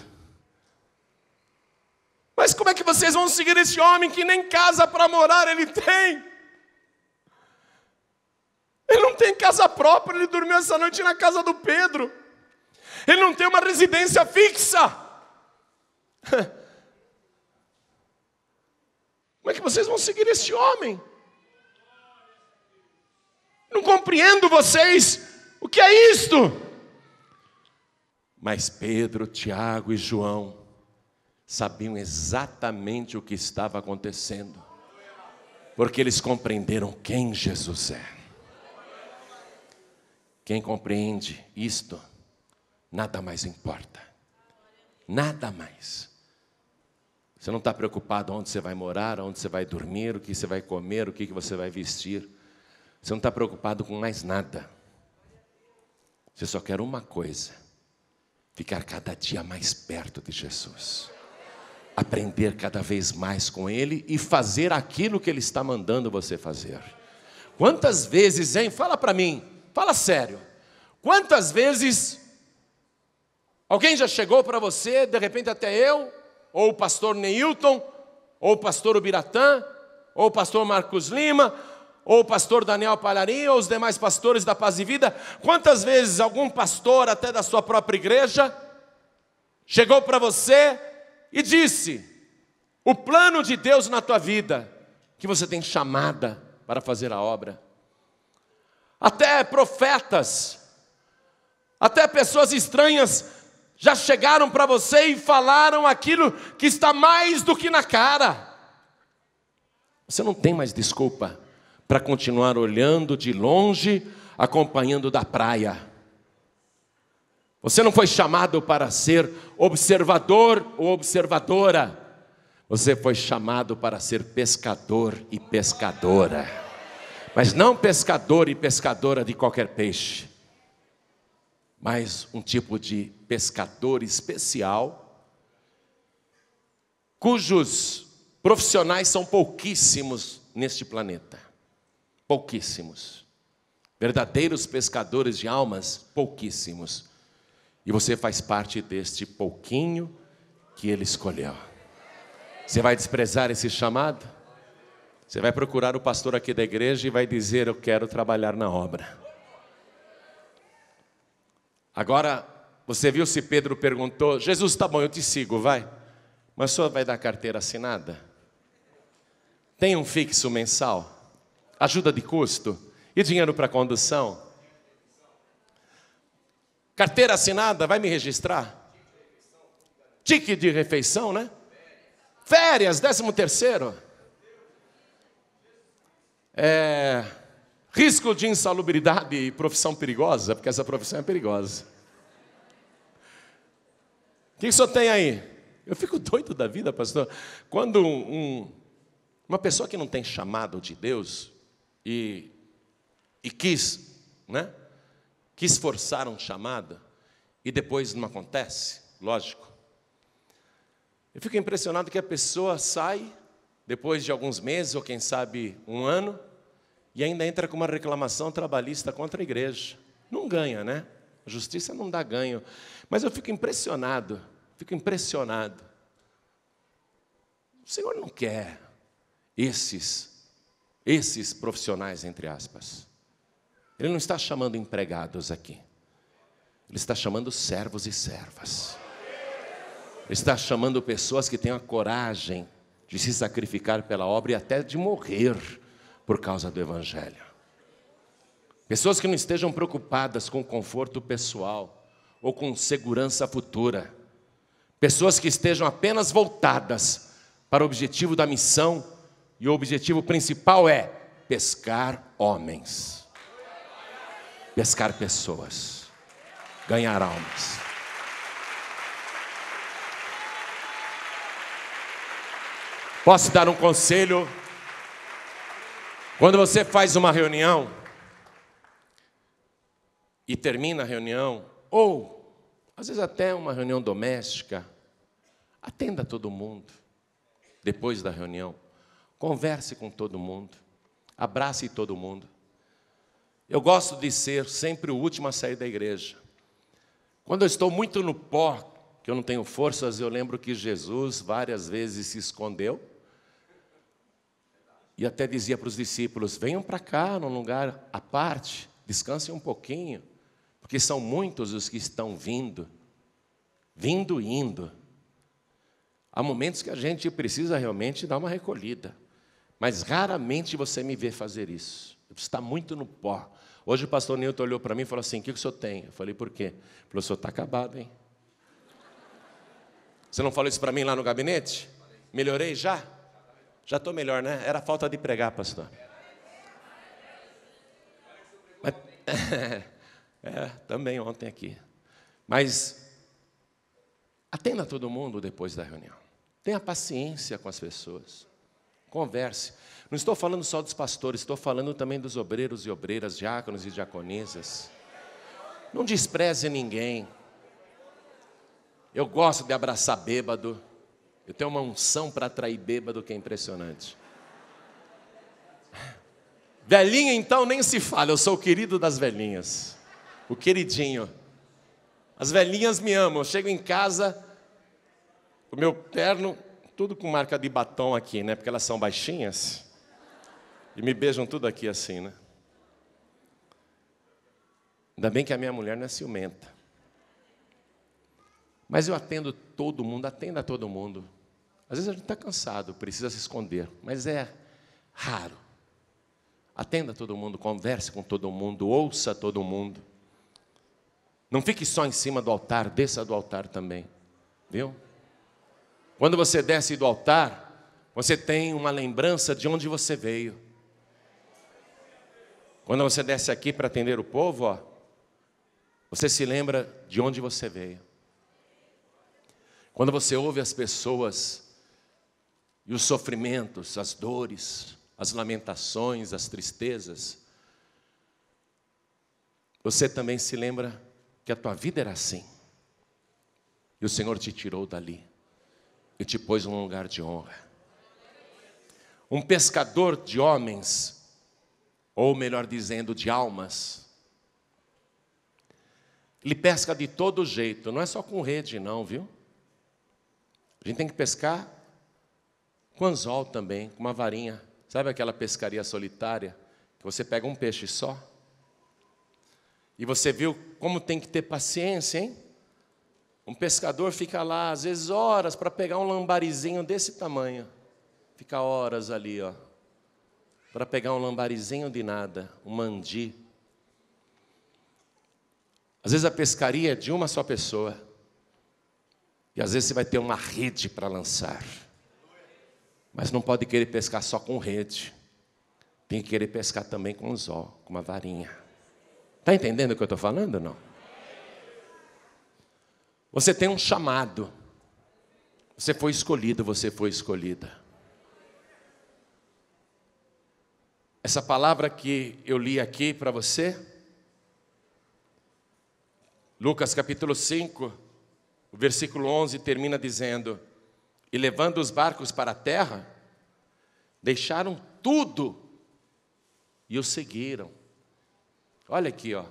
Mas como é que vocês vão seguir esse homem que nem casa para morar ele tem? Ele não tem casa própria, ele dormiu essa noite na casa do Pedro. Ele não tem uma residência fixa. Como é que vocês vão seguir esse homem? Não compreendo vocês. O que é isto? Mas Pedro, Tiago e João sabiam exatamente o que estava acontecendo, porque eles compreenderam quem Jesus é. Quem compreende isto, nada mais importa. Nada mais. Você não está preocupado onde você vai morar, onde você vai dormir, o que você vai comer, o que você vai vestir. Você não está preocupado com mais nada. Você só quer uma coisa: ficar cada dia mais perto de Jesus. Aprender cada vez mais com Ele e fazer aquilo que Ele está mandando você fazer. Quantas vezes, hein? Fala para mim, fala sério. Quantas vezes alguém já chegou para você, de repente até eu, ou o pastor Neilton, ou o pastor Ubiratã, ou o pastor Marcos Lima, ou o pastor Daniel Palharim, ou os demais pastores da Paz e Vida. Quantas vezes algum pastor, até da sua própria igreja, chegou para você e disse: o plano de Deus na tua vida, que você tem chamada para fazer a obra. Até profetas, até pessoas estranhas já chegaram para você e falaram aquilo que está mais do que na cara. Você não tem mais desculpa para continuar olhando de longe, acompanhando da praia. Você não foi chamado para ser observador ou observadora. Você foi chamado para ser pescador e pescadora. Mas não pescador e pescadora de qualquer peixe, mas um tipo de pescador especial, cujos profissionais são pouquíssimos neste planeta. Pouquíssimos. Verdadeiros pescadores de almas, pouquíssimos. E você faz parte deste pouquinho que Ele escolheu. Você vai desprezar esse chamado? Você vai procurar o pastor aqui da igreja e vai dizer: eu quero trabalhar na obra. Agora, você viu se Pedro perguntou: Jesus, tá bom, eu te sigo, vai. Mas o senhor vai dar carteira assinada? Tem um fixo mensal? Ajuda de custo? E dinheiro para condução? Carteira assinada, vai me registrar? Tique de refeição, né? Férias, 13º. Risco de insalubridade e profissão perigosa, porque essa profissão é perigosa. O que o senhor tem aí? Eu fico doido da vida, pastor. Quando uma pessoa que não tem chamado de Deus e quis, né? Quis forçar um chamado e depois não acontece, lógico. Eu fico impressionado que a pessoa sai depois de alguns meses, ou quem sabe um ano, e ainda entra com uma reclamação trabalhista contra a igreja. Não ganha, né? A justiça não dá ganho. Mas eu fico impressionado. O Senhor não quer esses profissionais, entre aspas. Ele não está chamando empregados aqui. Ele está chamando servos e servas. Ele está chamando pessoas que tenham a coragem de se sacrificar pela obra e até de morrer por causa do Evangelho. Pessoas que não estejam preocupadas com conforto pessoal ou com segurança futura. Pessoas que estejam apenas voltadas para o objetivo da missão, e o objetivo principal é pescar homens, pescar pessoas, ganhar almas. Posso dar um conselho? Quando você faz uma reunião e termina a reunião, ou às vezes até uma reunião doméstica, atenda todo mundo depois da reunião, converse com todo mundo, abrace todo mundo. Eu gosto de ser sempre o último a sair da igreja. Quando eu estou muito no pó, que eu não tenho forças, eu lembro que Jesus várias vezes se escondeu e até dizia para os discípulos: venham para cá, num lugar à parte, descansem um pouquinho, porque são muitos os que estão vindo e indo. Há momentos que a gente precisa realmente dar uma recolhida, mas raramente você me vê fazer isso. Está muito no pó. Hoje o pastor Nilton olhou para mim e falou assim: o que o senhor tem? Eu falei: por quê? Ele falou: o senhor está acabado, hein? Você não falou isso para mim lá no gabinete? Melhorei já? Já estou melhor, né? Era falta de pregar, pastor. Mas, também ontem aqui. Mas atenda todo mundo depois da reunião. Tenha paciência com as pessoas. Converse. Não estou falando só dos pastores, estou falando também dos obreiros e obreiras, diáconos e diaconisas. Não despreze ninguém. Eu gosto de abraçar bêbado. Eu tenho uma unção para atrair bêbado que é impressionante. Velhinha, então, nem se fala. Eu sou o querido das velhinhas. O queridinho. As velhinhas me amam. Eu chego em casa, o meu terno, tudo com marca de batom aqui, né? Porque elas são baixinhas. E me beijam tudo aqui assim, né? Ainda bem que a minha mulher não é ciumenta. Mas eu atendo todo mundo, atenda a todo mundo. Às vezes a gente está cansado, precisa se esconder, mas é raro. Atenda todo mundo, converse com todo mundo, ouça todo mundo. Não fique só em cima do altar, desça do altar também, viu? Quando você desce do altar, você tem uma lembrança de onde você veio. Quando você desce aqui para atender o povo, ó, você se lembra de onde você veio. Quando você ouve as pessoas e os sofrimentos, as dores, as lamentações, as tristezas, você também se lembra que a tua vida era assim. E o Senhor te tirou dali e te pôs num lugar de honra. Um pescador de homens, ou melhor dizendo, de almas, ele pesca de todo jeito, não é só com rede não, viu? A gente tem que pescar com anzol também, com uma varinha. Sabe aquela pescaria solitária, que você pega um peixe só? E você viu como tem que ter paciência, hein? Um pescador fica lá, às vezes, horas para pegar um lambarizinho desse tamanho. Fica horas ali, ó, para pegar um lambarizinho de nada, um mandi. Às vezes a pescaria é de uma só pessoa. E às vezes você vai ter uma rede para lançar. Mas não pode querer pescar só com rede. Tem que querer pescar também com anzol, com uma varinha. Está entendendo o que eu estou falando ou não? Você tem um chamado. Você foi escolhido, você foi escolhida. Essa palavra que eu li aqui para você, Lucas capítulo 5, o versículo 11 termina dizendo: e levando os barcos para a terra, deixaram tudo e o seguiram. Olha aqui, ó.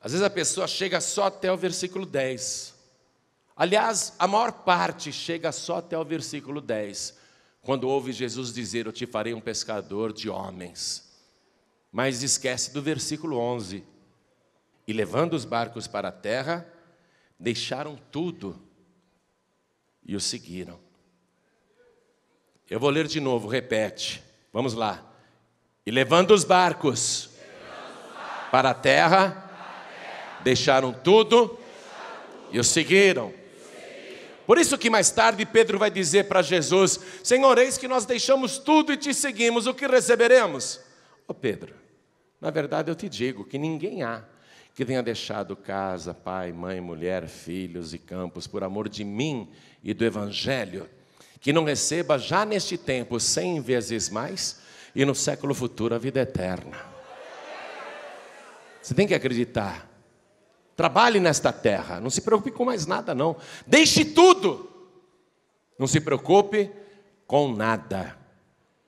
Às vezes a pessoa chega só até o versículo 10. Aliás, a maior parte chega só até o versículo 10, quando ouve Jesus dizer: eu te farei um pescador de homens. Mas esquece do versículo 11. E levando os barcos para a terra, deixaram tudo e o seguiram. Eu vou ler de novo, repete. Vamos lá. E levando os barcos para a terra, deixaram tudo e o seguiram. Por isso que mais tarde Pedro vai dizer para Jesus: Senhor, eis que nós deixamos tudo e te seguimos, o que receberemos? Ô Pedro, na verdade eu te digo que ninguém há que tenha deixado casa, pai, mãe, mulher, filhos e campos, por amor de mim e do Evangelho, que não receba já neste tempo 100 vezes mais, e no século futuro a vida eterna. Você tem que acreditar. Trabalhe nesta terra, não se preocupe com mais nada não. Deixe tudo. Não se preocupe com nada.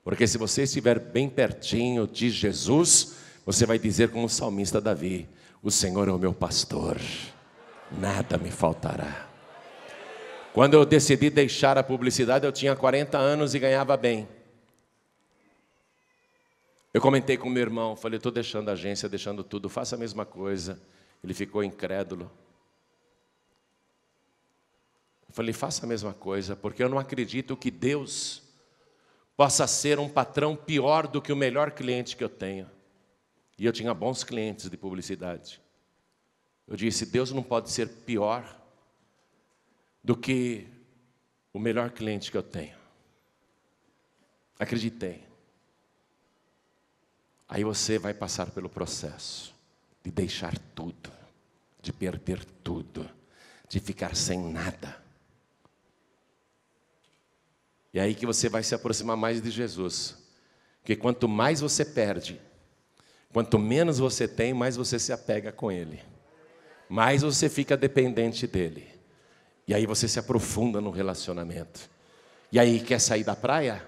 Porque se você estiver bem pertinho de Jesus, você vai dizer como o salmista Davi: o Senhor é o meu pastor, nada me faltará. Quando eu decidi deixar a publicidade, eu tinha 40 anos e ganhava bem. Eu comentei com meu irmão, falei: estou deixando a agência, deixando tudo, faça a mesma coisa. Ele ficou incrédulo. Eu falei: faça a mesma coisa, porque eu não acredito que Deus possa ser um patrão pior do que o melhor cliente que eu tenho. E eu tinha bons clientes de publicidade. Eu disse: Deus não pode ser pior do que o melhor cliente que eu tenho. Acreditei. Aí você vai passar pelo processo de deixar tudo, de perder tudo, de ficar sem nada. E aí que você vai se aproximar mais de Jesus. Porque quanto mais você perde, quanto menos você tem, mais você se apega com Ele. Mais você fica dependente dEle. E aí você se aprofunda no relacionamento. E aí, quer sair da praia?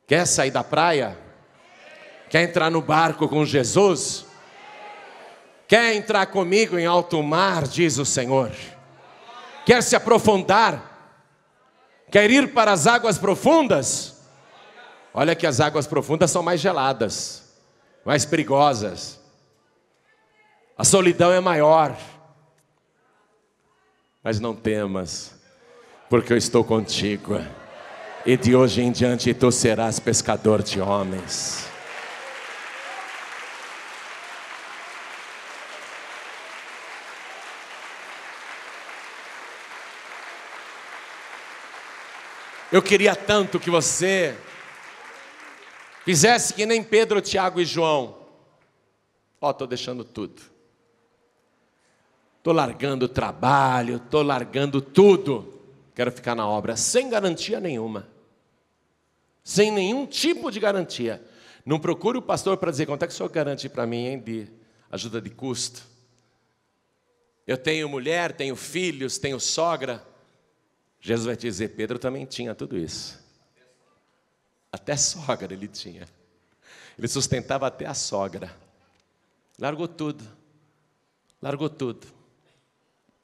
Quer sair da praia? Quer entrar no barco com Jesus? Quer entrar comigo em alto mar, diz o Senhor? Quer se aprofundar? Quer ir para as águas profundas? Olha que as águas profundas são mais geladas, mais perigosas. A solidão é maior. Mas não temas, porque eu estou contigo. E de hoje em diante tu serás pescador de homens. Eu queria tanto que você fizesse que nem Pedro, Tiago e João. Estou deixando tudo. Estou largando o trabalho, estou largando tudo. quero ficar na obra, sem garantia nenhuma. Sem nenhum tipo de garantia. Não procure o pastor para dizer, quanto é que o senhor garante para mim, hein, de ajuda de custo? Eu tenho mulher, tenho filhos, tenho sogra. Jesus vai te dizer, Pedro também tinha tudo isso. Até sogra ele tinha. Ele sustentava até a sogra. Largou tudo. Largou tudo.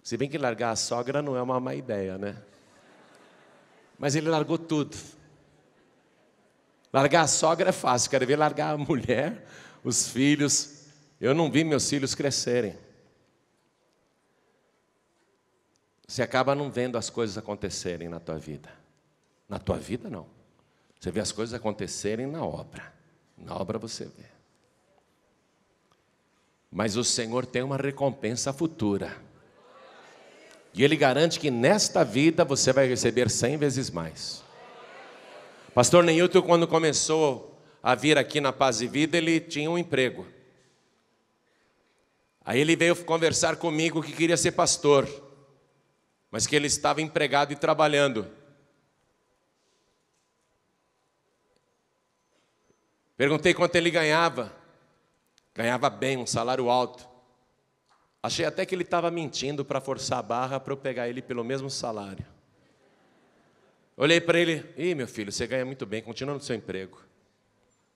Se bem que largar a sogra não é uma má ideia, né? Mas ele largou tudo. Largar a sogra é fácil, quero ver largar a mulher, os filhos. Eu não vi meus filhos crescerem. Você acaba não vendo as coisas acontecerem na tua vida. Na tua vida, não. Você vê as coisas acontecerem na obra. Na obra você vê. Mas o Senhor tem uma recompensa futura. E Ele garante que nesta vida você vai receber 100 vezes mais. Pastor Neilton, quando começou a vir aqui na Paz e Vida, ele tinha um emprego. Aí ele veio conversar comigo que queria ser pastor, mas que ele estava empregado e trabalhando. Perguntei quanto ele ganhava. Ganhava bem, um salário alto. Achei até que ele estava mentindo para forçar a barra para eu pegar ele pelo mesmo salário. Olhei para ele, meu filho, você ganha muito bem, continua no seu emprego.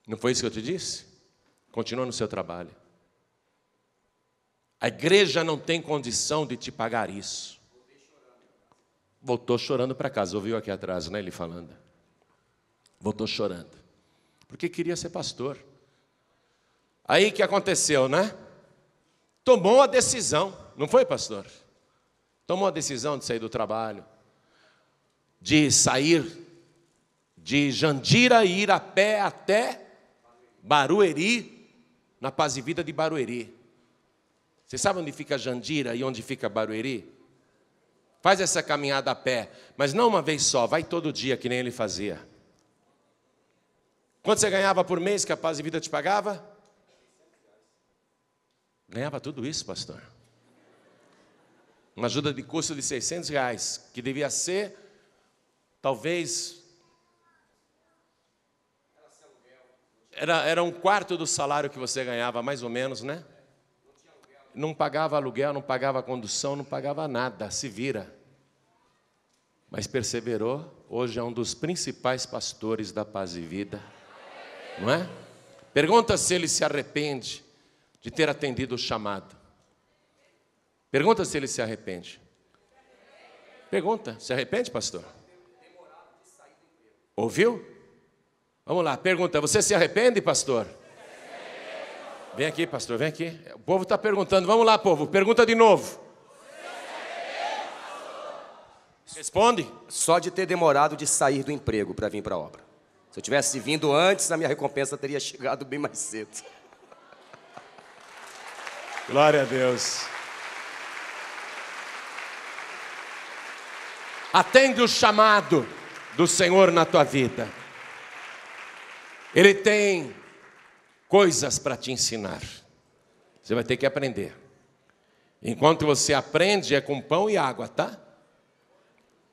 Não foi isso que eu te disse? Continua no seu trabalho. A igreja não tem condição de te pagar isso. Voltou chorando para casa, ouviu aqui atrás, né, ele falando. Voltou chorando, porque queria ser pastor. Aí o que aconteceu, né? Tomou a decisão, não foi, pastor? Tomou a decisão de sair do trabalho, de sair de Jandira e ir a pé até Barueri, na Paz e Vida de Barueri. Você sabe onde fica Jandira e onde fica Barueri? Faz essa caminhada a pé, mas não uma vez só, vai todo dia, que nem ele fazia. Quanto você ganhava por mês que a Paz e Vida te pagava? Ganhava tudo isso, pastor. Uma ajuda de custo de R$600, que devia ser, talvez, era um quarto do salário que você ganhava, mais ou menos, né? Não pagava aluguel, não pagava condução, não pagava nada, se vira. Mas perseverou, hoje é um dos principais pastores da Paz e Vida, não é? Pergunta se ele se arrepende de ter atendido o chamado. Pergunta se ele se arrepende. Pergunta, se arrepende, pastor? Ouviu? Vamos lá, pergunta, você se arrepende, pastor? Vem aqui, pastor, vem aqui. O povo está perguntando, vamos lá, povo, pergunta de novo. Responde. Só de ter demorado de sair do emprego para vir para a obra. Se eu tivesse vindo antes, a minha recompensa teria chegado bem mais cedo. Glória a Deus. Atende o chamado do Senhor na tua vida. Ele tem coisas para te ensinar. Você vai ter que aprender. Enquanto você aprende, é com pão e água, tá?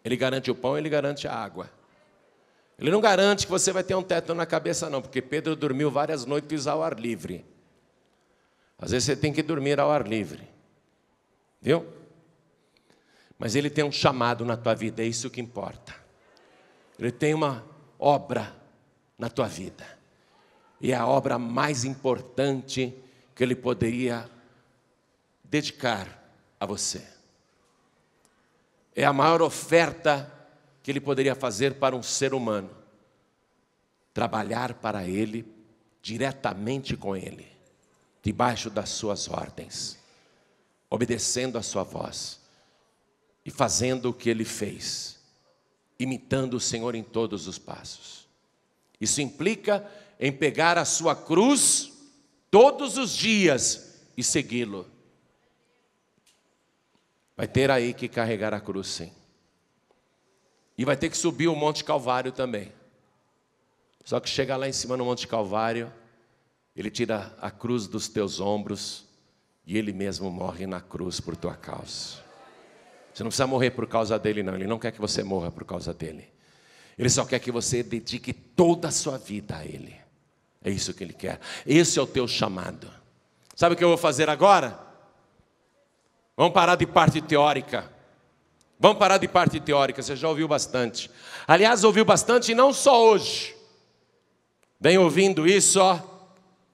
Ele garante o pão, ele garante a água. Ele não garante que você vai ter um teto na cabeça, não, porque Pedro dormiu várias noites ao ar livre. Às vezes você tem que dormir ao ar livre. Viu? Mas ele tem um chamado na tua vida, é isso que importa. Ele tem uma obra na tua vida. E é a obra mais importante que ele poderia dedicar a você. É a maior oferta que ele poderia fazer para um ser humano. Trabalhar para ele, diretamente com ele, debaixo das suas ordens, obedecendo a sua voz e fazendo o que ele fez, imitando o Senhor em todos os passos. Isso implica em pegar a sua cruz todos os dias e segui-lo. Vai ter aí que carregar a cruz, sim. E vai ter que subir o Monte Calvário também. Só que chega lá em cima no Monte Calvário, ele tira a cruz dos teus ombros e ele mesmo morre na cruz por tua causa. Você não precisa morrer por causa dele, não. Ele não quer que você morra por causa dele. Ele só quer que você dedique toda a sua vida a ele. É isso que ele quer. Esse é o teu chamado. Sabe o que eu vou fazer agora? Vamos parar de parte teórica. Vamos parar de parte teórica. Você já ouviu bastante. Aliás, ouviu bastante e não só hoje. Vem ouvindo isso, ó.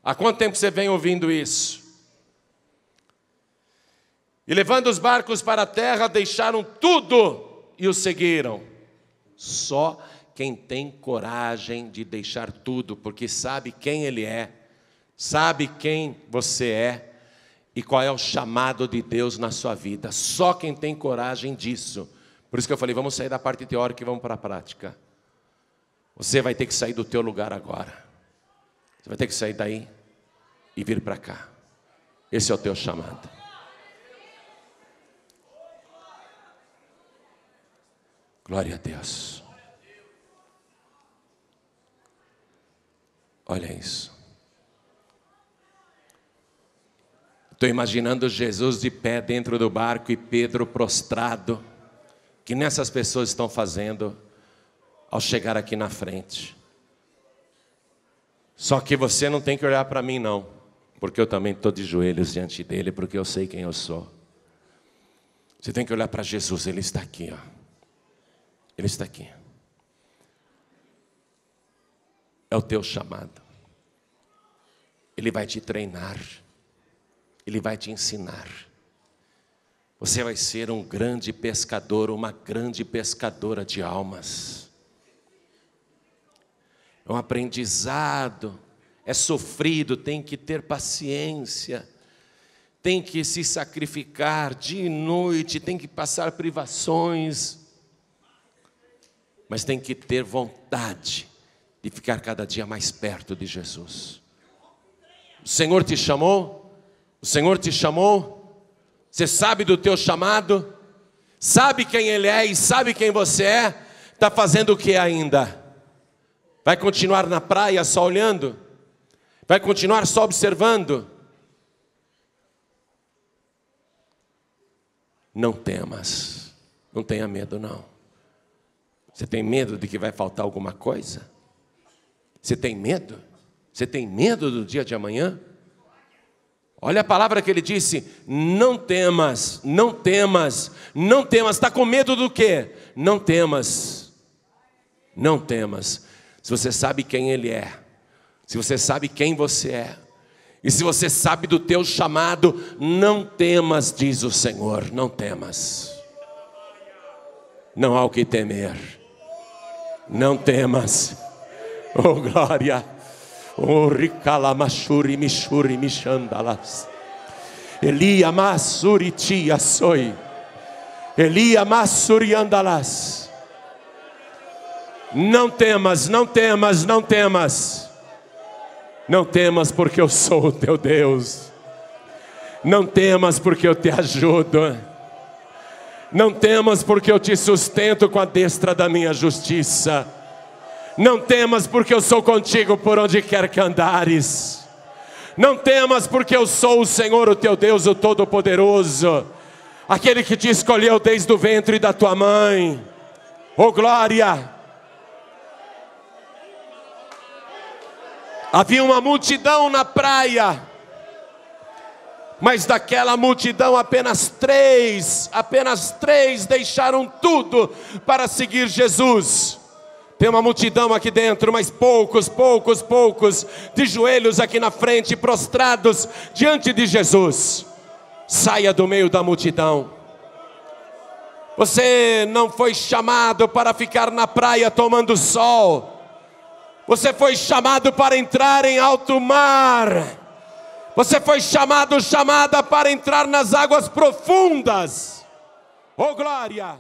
Há quanto tempo você vem ouvindo isso? E levando os barcos para a terra, deixaram tudo e o seguiram. Só quem tem coragem de deixar tudo, porque sabe quem ele é, sabe quem você é e qual é o chamado de Deus na sua vida. Só quem tem coragem disso. Por isso que eu falei, vamos sair da parte teórica e vamos para a prática. Você vai ter que sair do teu lugar agora. Você vai ter que sair daí e vir para cá. Esse é o teu chamado. Glória a Deus. Olha isso. Estou imaginando Jesus de pé dentro do barco e Pedro prostrado. Que nessas pessoas estão fazendo ao chegar aqui na frente. Só que você não tem que olhar para mim não. Porque eu também estou de joelhos diante dele, porque eu sei quem eu sou. Você tem que olhar para Jesus, ele está aqui, ó. Ele está aqui. É o teu chamado. Ele vai te treinar. Ele vai te ensinar. Você vai ser um grande pescador, uma grande pescadora de almas. É um aprendizado. É sofrido, tem que ter paciência. Tem que se sacrificar dia e noite, tem que passar privações. Mas tem que ter vontade de ficar cada dia mais perto de Jesus. O Senhor te chamou? O Senhor te chamou? Você sabe do teu chamado? Sabe quem Ele é e sabe quem você é? Está fazendo o que ainda? Vai continuar na praia só olhando? Vai continuar só observando? Não temas. Não tenha medo não. Você tem medo de que vai faltar alguma coisa? Você tem medo? Você tem medo do dia de amanhã? Olha a palavra que ele disse, não temas, não temas, não temas. Está com medo do quê? Não temas, não temas. Se você sabe quem ele é, se você sabe quem você é, e se você sabe do teu chamado, não temas, diz o Senhor, não temas. Não há o que temer. Não temas, oh glória, oh ricalamachuri mishuri mishandalas, Elia masuri tia soi, Elia masuri andalas. Não temas, não temas, não temas, não temas porque eu sou o teu Deus. Não temas porque eu te ajudo. Não temas porque eu te sustento com a destra da minha justiça. Não temas porque eu sou contigo por onde quer que andares. Não temas porque eu sou o Senhor, o teu Deus, o Todo-Poderoso. Aquele que te escolheu desde o ventre da tua mãe. Oh glória! Havia uma multidão na praia. Mas daquela multidão apenas três deixaram tudo para seguir Jesus. Tem uma multidão aqui dentro, mas poucos de joelhos aqui na frente, prostrados diante de Jesus. Saia do meio da multidão. Você não foi chamado para ficar na praia tomando sol. Você foi chamado para entrar em alto mar. Você foi chamada para entrar nas águas profundas. Oh glória!